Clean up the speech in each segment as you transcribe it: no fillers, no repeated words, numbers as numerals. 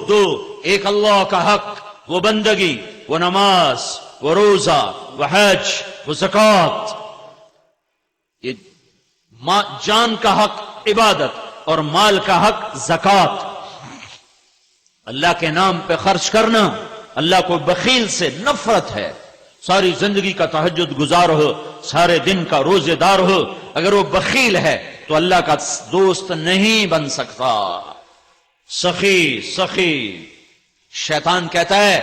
دو، ایک اللہ کا حق، وہ بندگی، وہ نماز، وہ روزہ، وہ حج، وہ زکوٰۃ. یہ جان کا حق عبادت اور مال کا حق زکوٰۃ. اللہ کے نام پہ خرچ کرنا. اللہ کو بخیل سے نفرت ہے. ساری زندگی کا تہجد گزار ہو، سارے دن کا روزے دار ہو، اگر وہ بخیل ہے تو اللہ کا دوست نہیں بن سکتا. سخی شیطان کہتا ہے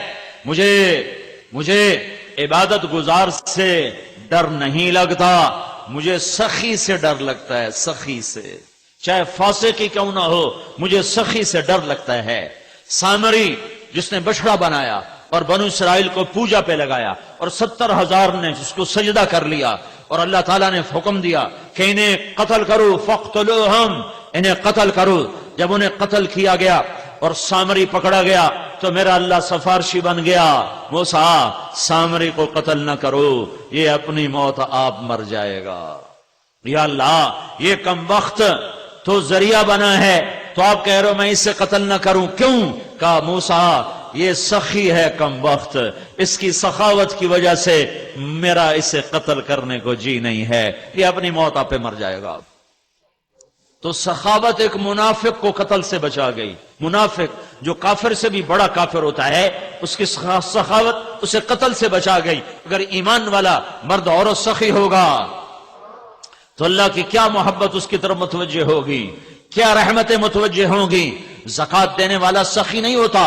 مجھے عبادت گزار سے ڈر نہیں لگتا، مجھے سخی سے ڈر لگتا ہے. سخی سے، چاہے فاسق ہی کیوں نہ ہو، مجھے سخی سے ڈر لگتا ہے. سامری جس نے بچڑا بنایا اور بنو اسرائیل کو پوجا پہ لگایا اور 70,000 نے جس کو سجدہ کر لیا، اور اللہ تعالیٰ نے حکم دیا کہ انہیں قتل کرو، فاقتلوہم، انہیں قتل کرو. جب انہیں قتل کیا گیا اور سامری پکڑا گیا تو میرا اللہ سفارشی بن گیا، موسیٰ سامری کو قتل نہ کرو، یہ اپنی موت آپ مر جائے گا. یا اللہ یہ کم وقت تو ذریعہ بنا ہے، تو آپ کہہ رہے ہو میں اسے قتل نہ کروں، کیوں؟ کہا موسیٰ یہ سخی ہے کم وقت، اس کی سخاوت کی وجہ سے میرا اسے قتل کرنے کو جی نہیں ہے، یہ اپنی موت آپ پہ مر جائے گا. تو سخاوت ایک منافق کو قتل سے بچا گئی. منافق جو کافر سے بھی بڑا کافر ہوتا ہے، اس کی سخاوت اسے قتل سے بچا گئی. اگر ایمان والا مرد عورت سخی ہوگا تو اللہ کی کیا محبت اس کی طرف متوجہ ہوگی، کیا رحمتیں متوجہ ہوں گی. زکوٰۃ دینے والا سخی نہیں ہوتا،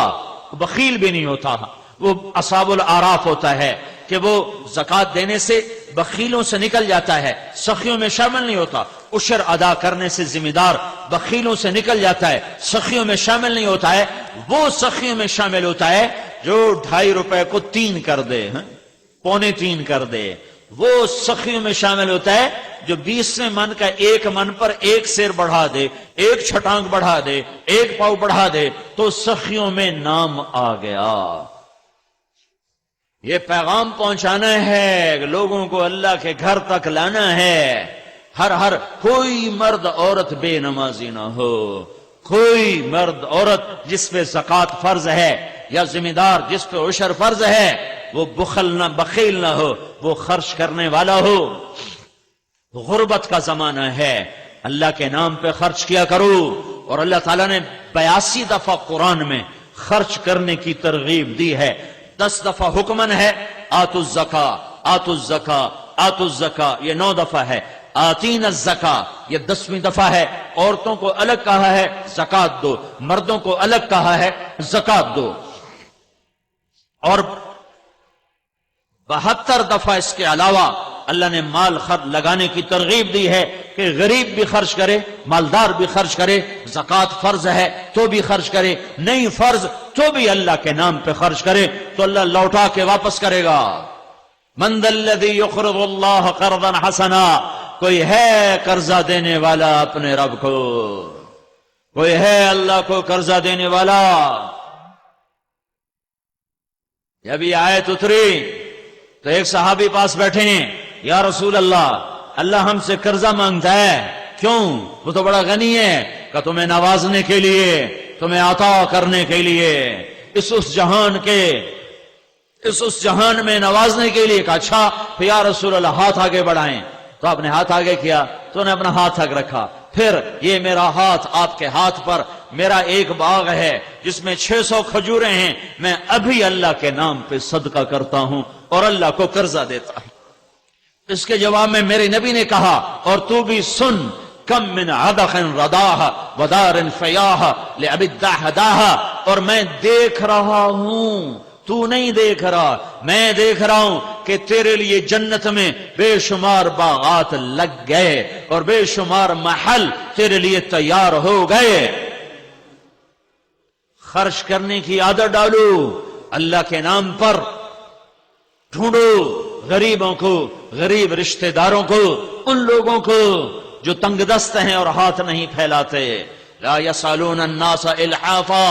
بخیل بھی نہیں ہوتا. وہ اصحاب الاعراف ہوتا ہے کہ وہ زکوٰۃ دینے سے بخیلوں سے نکل جاتا ہے، سخیوں میں شامل نہیں ہوتا. عشر ادا کرنے سے ذمہ دار بخیلوں سے نکل جاتا ہے، سخیوں میں شامل نہیں ہوتا ہے. وہ سخیوں میں شامل ہوتا ہے جو 2.5 روپے کو 3 کر دے، 2.25 کر دے. وہ سخیوں میں شامل ہوتا ہے جو 20ویں من کا 1 من پر 1 سیر بڑھا دے، 1 چھٹانک بڑھا دے، 1 پاؤ بڑھا دے تو سخیوں میں نام آ گیا. یہ پیغام پہنچانا ہے، لوگوں کو اللہ کے گھر تک لانا ہے. ہر کوئی مرد عورت بے نمازی نہ ہو، کوئی مرد عورت جس پہ زکوٰۃ فرض ہے یا ذمہ دار جس پہ عشر فرض ہے، وہ بخیل نہ ہو، وہ خرچ کرنے والا ہو. غربت کا زمانہ ہے، اللہ کے نام پہ خرچ کیا کرو. اور اللہ تعالیٰ نے 82 دفعہ قرآن میں خرچ کرنے کی ترغیب دی ہے. 10 دفعہ حکمن ہے، آتوا الزکاۃ، آتوا الزکاۃ، آتوا الزکاۃ، یہ 9 دفعہ ہے. آتین الزکاۃ یہ 10ویں دفعہ ہے. عورتوں کو الگ کہا ہے زکوٰۃ دو، مردوں کو الگ کہا ہے زکوٰۃ دو. اور 72 دفعہ اس کے علاوہ اللہ نے مال لگانے کی ترغیب دی ہے کہ غریب بھی خرچ کرے، مالدار بھی خرچ کرے. زکوٰۃ فرض ہے تو بھی خرچ کرے، نہیں فرض تو بھی اللہ کے نام پہ خرچ کرے تو اللہ لوٹا کے واپس کرے گا. من ذا الذی یقرض اللہ قرضا حسنا، کوئی ہے قرضہ دینے والا اپنے رب کو، کوئی ہے اللہ کو قرضہ دینے والا. جب یہ آیت اتری تو ایک صحابی پاس بیٹھے ہیں، یا رسول اللہ ہم سے قرضہ مانگتا ہے، کیوں؟ وہ تو بڑا غنی ہے. کہ تمہیں نوازنے کے لیے، تمہیں عطا کرنے کے لیے، اس جہان میں نوازنے کے لیے. کہا اچھا پھر یا رسول اللہ ہاتھ آگے بڑھائیں. تو آپ نے ہاتھ آگے کیا تو نے اپنا ہاتھ آگے رکھا. پھر یہ میرا ہاتھ آپ کے ہاتھ پر، میرا ایک باغ ہے جس میں 600 کھجوریں ہیں، میں ابھی اللہ کے نام پہ صدقہ کرتا ہوں اور اللہ کو قرضہ دیتا ہوں. اس کے جواب میں میرے نبی نے کہا اور تو بھی سن، کم من عدخ رداہ ودار فیاہ لعب الدہداہ. اور میں دیکھ رہا ہوں، تو نہیں دیکھ رہا، میں دیکھ رہا ہوں کہ تیرے لیے جنت میں بے شمار باغات لگ گئے اور بے شمار محل تیرے لیے تیار ہو گئے. خرچ کرنے کی عادت ڈالو، اللہ کے نام پر ڈھونڈو غریبوں کو، غریب رشتہ داروں کو، ان لوگوں کو جو تنگ دست ہیں اور ہاتھ نہیں پھیلاتے. لا یسالون الناس الحافا